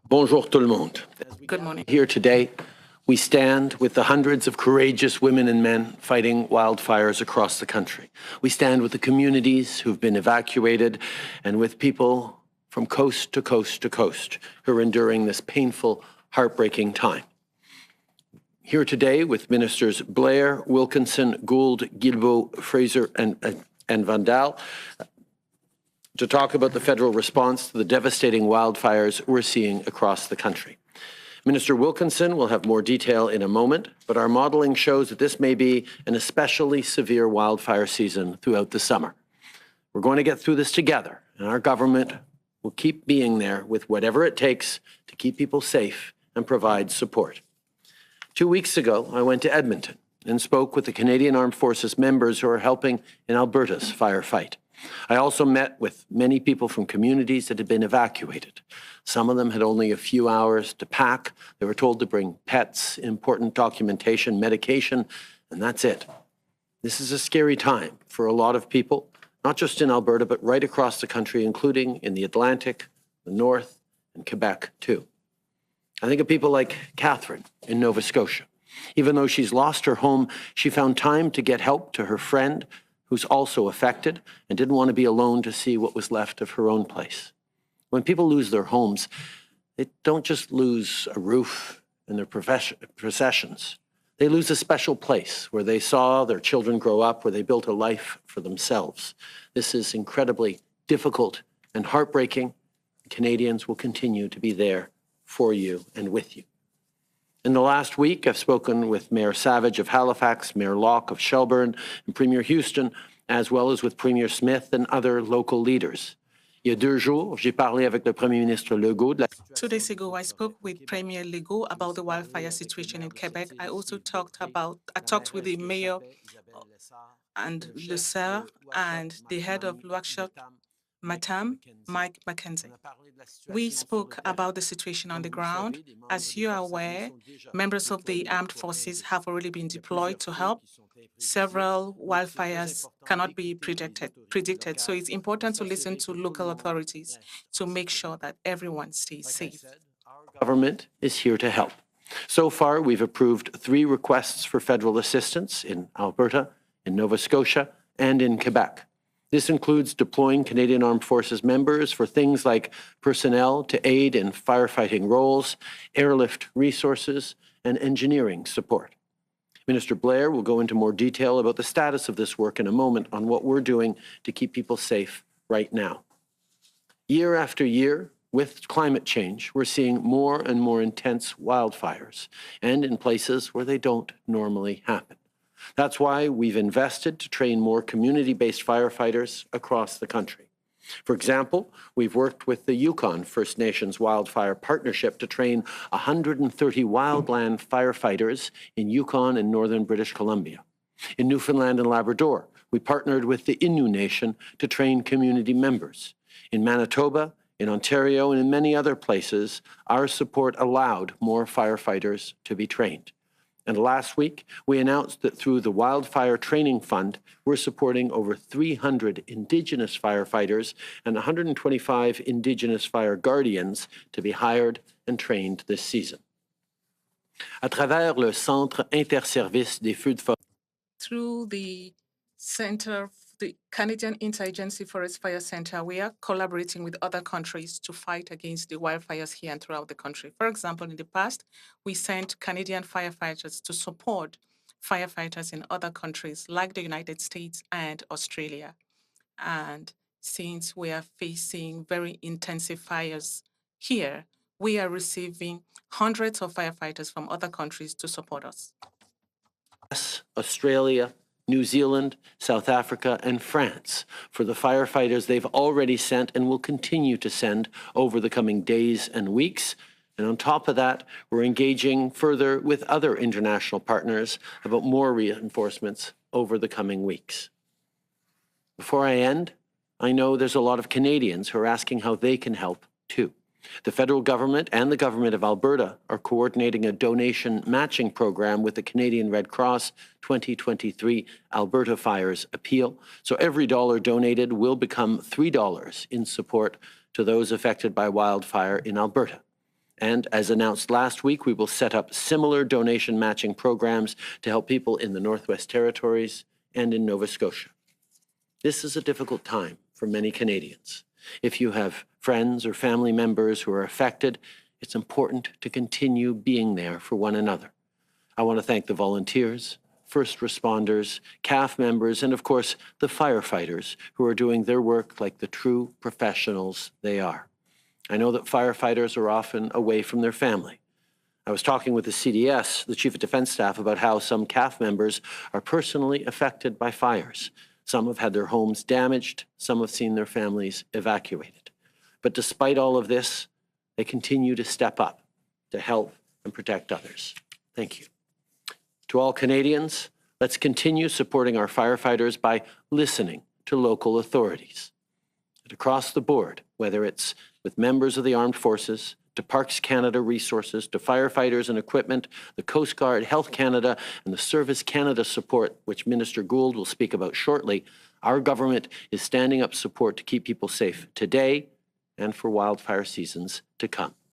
Bonjour tout le monde. Good morning. Here today, we stand with the hundreds of courageous women and men fighting wildfires across the country. We stand with the communities who've been evacuated and with people from coast to coast to coast who are enduring this painful, heartbreaking time. Here today with Ministers Blair, Wilkinson, Gould, Guilbeault, Fraser, and Vandal to talk about the federal response to the devastating wildfires we're seeing across the country. Minister Wilkinson will have more detail in a moment, but our modeling shows that this may be an especially severe wildfire season throughout the summer. We're going to get through this together, and our government will keep being there with whatever it takes to keep people safe and provide support. 2 weeks ago, I went to Edmonton and spoke with the Canadian Armed Forces members who are helping in Alberta's firefight. I also met with many people from communities that had been evacuated. Some of them had only a few hours to pack. They were told to bring pets, important documentation, medication, and that's it. This is a scary time for a lot of people, not just in Alberta, but right across the country, including in the Atlantic, the North, and Quebec too. I think of people like Catherine in Nova Scotia. Even though she's lost her home, she found time to get help to her friend who's also affected and didn't want to be alone to see what was left of her own place. When people lose their homes, they don't just lose a roof and their possessions. They lose a special place where they saw their children grow up, where they built a life for themselves. This is incredibly difficult and heartbreaking. Canadians will continue to be there for you and with you. In the last week, I've spoken with Mayor Savage of Halifax, Mayor Locke of Shelburne, and Premier Houston, as well as with Premier Smith and other local leaders. Il y a 2 jours, j'ai parlé avec le Premier ministre Legault. 2 days ago, I spoke with Premier Legault about the wildfire situation in Quebec. I also talked with the mayor and Le Serre and the head of Luakshot, Matam, Mike McKenzie. We spoke about the situation on the ground. As you are aware, members of the armed forces have already been deployed to help. Several wildfires cannot be predicted, so it's important to listen to local authorities to make sure that everyone stays safe. Government is here to help. So far, we've approved 3 requests for federal assistance in Alberta, in Nova Scotia, and in Quebec. This includes deploying Canadian Armed Forces members for things like personnel to aid in firefighting roles, airlift resources, and engineering support. Minister Blair will go into more detail about the status of this work in a moment on what we're doing to keep people safe right now. Year after year, with climate change, we're seeing more and more intense wildfires, and in places where they don't normally happen. That's why we've invested to train more community-based firefighters across the country. For example, we've worked with the Yukon First Nations Wildfire Partnership to train 130 wildland firefighters in Yukon and northern British Columbia. In Newfoundland and Labrador, we partnered with the Innu Nation to train community members. In Manitoba, in Ontario, and in many other places, our support allowed more firefighters to be trained. And last week, we announced that through the Wildfire Training Fund, we're supporting over 300 Indigenous firefighters and 125 Indigenous fire guardians to be hired and trained this season. À travers le Centre Interservice des Feux de Forêt. Through the Canadian Interagency Forest Fire Center, we are collaborating with other countries to fight against the wildfires here and throughout the country. For example, in the past, we sent Canadian firefighters to support firefighters in other countries like the United States and Australia. And since we are facing very intensive fires here, we are receiving hundreds of firefighters from other countries to support us. Australia, New Zealand, South Africa, and France for the firefighters they've already sent and will continue to send over the coming days and weeks. And on top of that, we're engaging further with other international partners about more reinforcements over the coming weeks. Before I end, I know there's a lot of Canadians who are asking how they can help too. The federal government and the government of Alberta are coordinating a donation matching program with the Canadian Red Cross 2023 Alberta Fires Appeal. So every dollar donated will become $3 in support to those affected by wildfire in Alberta. And as announced last week, we will set up similar donation matching programs to help people in the Northwest Territories and in Nova Scotia. This is a difficult time for many Canadians. If you have friends or family members who are affected, it's important to continue being there for one another. I want to thank the volunteers, first responders, CAF members, and of course, the firefighters who are doing their work like the true professionals they are. I know that firefighters are often away from their family. I was talking with the CDS, the Chief of Defence Staff, about how some CAF members are personally affected by fires. Some have had their homes damaged, some have seen their families evacuated. But despite all of this, they continue to step up to help and protect others. Thank you. To all Canadians, let's continue supporting our firefighters by listening to local authorities. And across the board, whether it's with members of the armed forces, to Parks Canada resources, to firefighters and equipment, the Coast Guard, Health Canada, and the Service Canada support, which Minister Gould will speak about shortly, our government is standing up support to keep people safe today and for wildfire seasons to come.